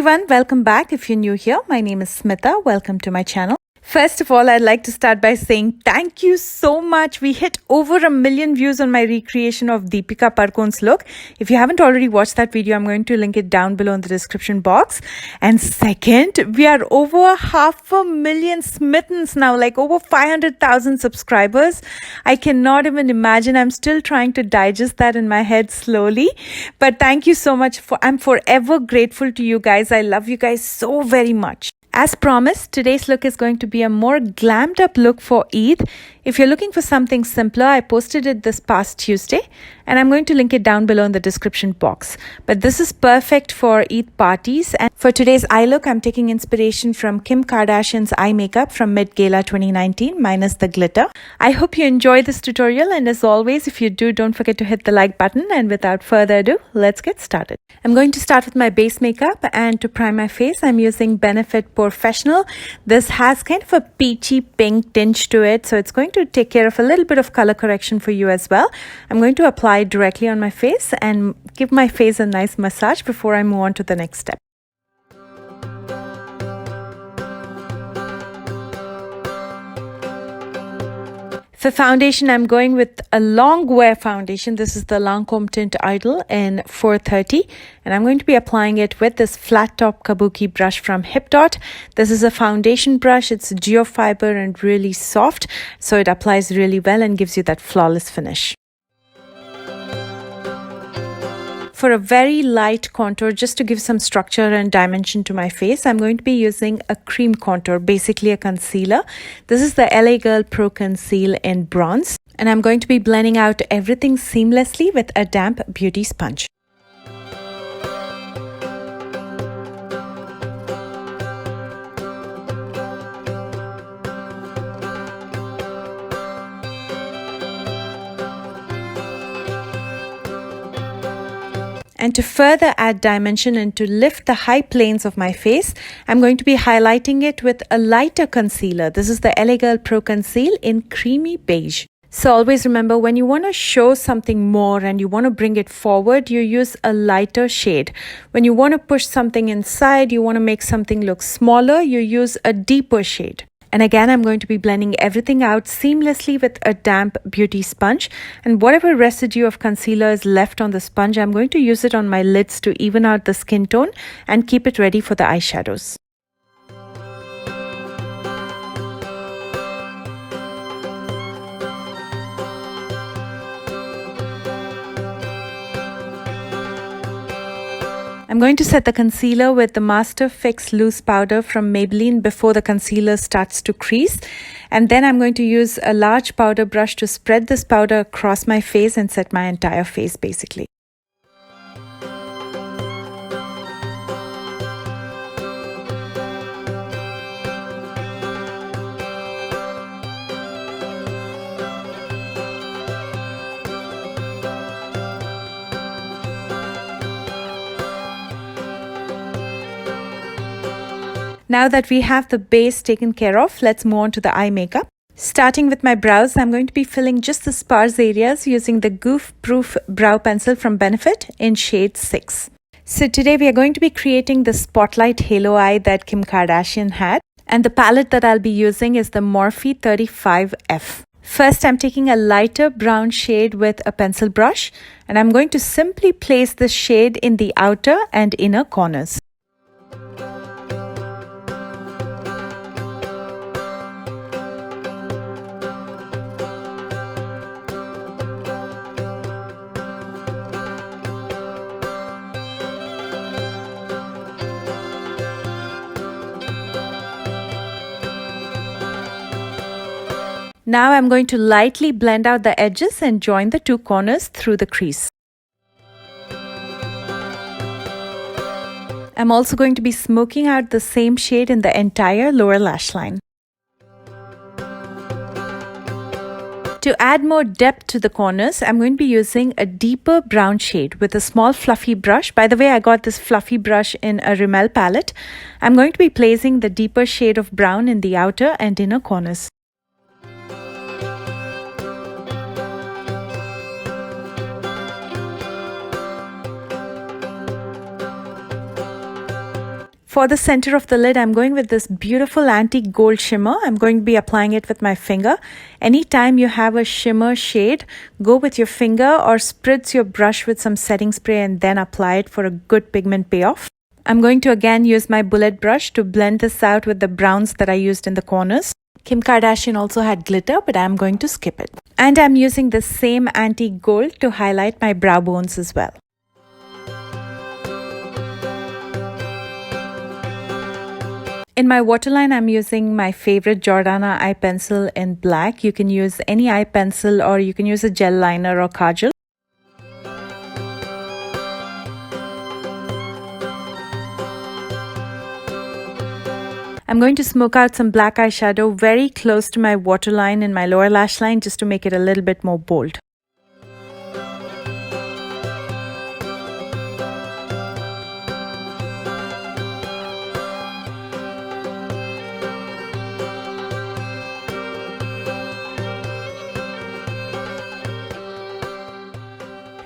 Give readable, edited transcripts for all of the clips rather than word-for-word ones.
everyone, welcome back. If you're new here, my name is Smita. Welcome to my channel. First of all, I'd like to start by saying thank you so much. We hit over 1 million views on my recreation of Deepika Padukone's look. If you haven't already watched that video, I'm going to link it down below in the description box. And second, we are over 500,000 smittens now, like over 500,000 subscribers. I cannot even imagine. I'm still trying to digest that in my head slowly. But thank you so much. I'm forever grateful to you guys. I love you guys so very much. As promised, today's look is going to be a more glammed up look for Eid. If you're looking for something simpler, I posted it this past Tuesday and I'm going to link it down below in the description box. But this is perfect for Eid parties, and for today's eye look, I'm taking inspiration from Kim Kardashian's eye makeup from Met Gala 2019 minus the glitter. I hope you enjoy this tutorial, and as always, if you do, don't forget to hit the like button, and without further ado, let's get started. I'm going to start with my base makeup, and to prime my face, I'm using Benefit Professional. This has kind of a peachy pink tinge to it, so it's going to take care of a little bit of color correction for you as well. I'm going to apply it directly on my face and give my face a nice massage before I move on to the next step. For foundation, I'm going with a long wear foundation. This is the Lancome Tint Idol in 430. And I'm going to be applying it with this flat top kabuki brush from Hip Dot. This is a foundation brush. It's geofiber and really soft. So it applies really well and gives you that flawless finish. For a very light contour, just to give some structure and dimension to my face, I'm going to be using a cream contour, basically a concealer. This is the LA Girl Pro Conceal in bronze. And I'm going to be blending out everything seamlessly with a damp beauty sponge. And to further add dimension and to lift the high planes of my face, I'm going to be highlighting it with a lighter concealer. This is the LA Girl Pro Conceal in creamy beige. So always remember, when you want to show something more and you want to bring it forward, you use a lighter shade. When you want to push something inside, you want to make something look smaller, you use a deeper shade. And again, I'm going to be blending everything out seamlessly with a damp beauty sponge. And whatever residue of concealer is left on the sponge, I'm going to use it on my lids to even out the skin tone and keep it ready for the eyeshadows. I'm going to set the concealer with the Master Fix Loose Powder from Maybelline before the concealer starts to crease. And then I'm going to use a large powder brush to spread this powder across my face and set my entire face basically. Now that we have the base taken care of, let's move on to the eye makeup. Starting with my brows, I'm going to be filling just the sparse areas using the Goof Proof Brow Pencil from Benefit in shade 6. So today we are going to be creating the spotlight halo eye that Kim Kardashian had. And the palette that I'll be using is the Morphe 35F. First, I'm taking a lighter brown shade with a pencil brush. And I'm going to simply place this shade in the outer and inner corners. Now I'm going to lightly blend out the edges and join the two corners through the crease. I'm also going to be smoking out the same shade in the entire lower lash line. To add more depth to the corners, I'm going to be using a deeper brown shade with a small fluffy brush. By the way, I got this fluffy brush in a Rimmel palette. I'm going to be placing the deeper shade of brown in the outer and inner corners. For the center of the lid, I'm going with this beautiful antique gold shimmer. I'm going to be applying it with my finger. Anytime you have a shimmer shade, go with your finger or spritz your brush with some setting spray and then apply it for a good pigment payoff. I'm going to again use my bullet brush to blend this out with the browns that I used in the corners. Kim Kardashian also had glitter, but I'm going to skip it. And I'm using the same antique gold to highlight my brow bones as well. In my waterline, I'm using my favorite Jordana eye pencil in black. You can use any eye pencil or you can use a gel liner or kajal. I'm going to smoke out some black eyeshadow very close to my waterline in my lower lash line just to make it a little bit more bold.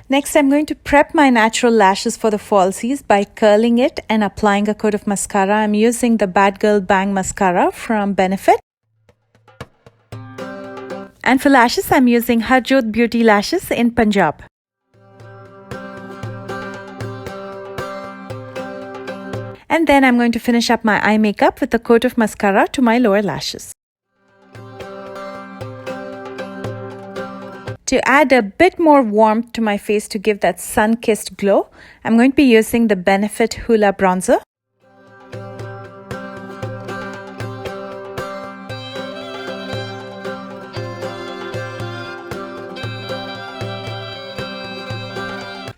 Next, I'm going to prep my natural lashes for the falsies by curling it and applying a coat of mascara. I'm using the Bad Girl Bang Mascara from Benefit. And for lashes, I'm using Harjot Beauty Lashes in Punjab. And then I'm going to finish up my eye makeup with a coat of mascara to my lower lashes. To add a bit more warmth to my face to give that sun-kissed glow, I'm going to be using the Benefit Hoola Bronzer.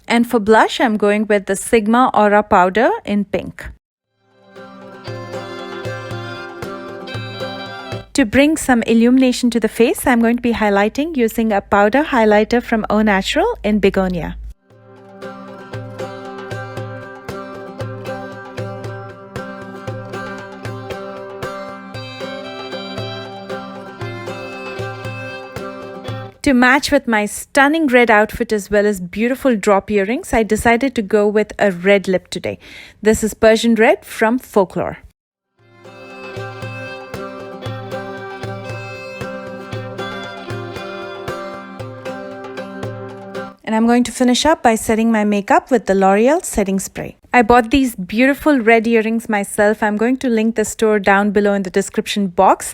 And for blush, I'm going with the Sigma Aura Powder in pink. To bring some illumination to the face, I'm going to be highlighting using a powder highlighter from Au Natural in Begonia. To match with my stunning red outfit as well as beautiful drop earrings, I decided to go with a red lip today. This is Persian Red from Folklore. And I'm going to finish up by setting my makeup with the L'Oreal setting spray. I bought these beautiful red earrings myself. I'm going to link the store down below in the description box.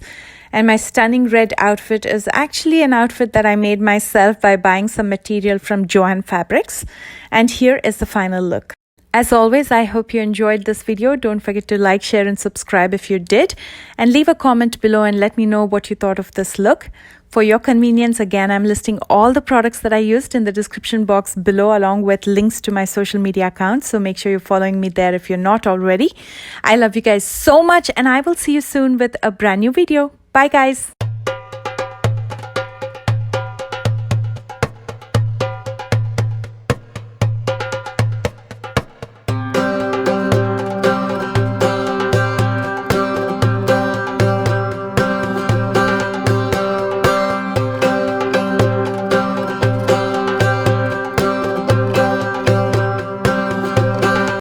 And my stunning red outfit is actually an outfit that I made myself by buying some material from Joann Fabrics. And here is the final look. As always, I hope you enjoyed this video. Don't forget to like, share and subscribe if you did. And leave a comment below and let me know what you thought of this look. For your convenience, again, I'm listing all the products that I used in the description box below along with links to my social media accounts. So make sure you're following me there if you're not already. I love you guys so much and I will see you soon with a brand new video. Bye guys.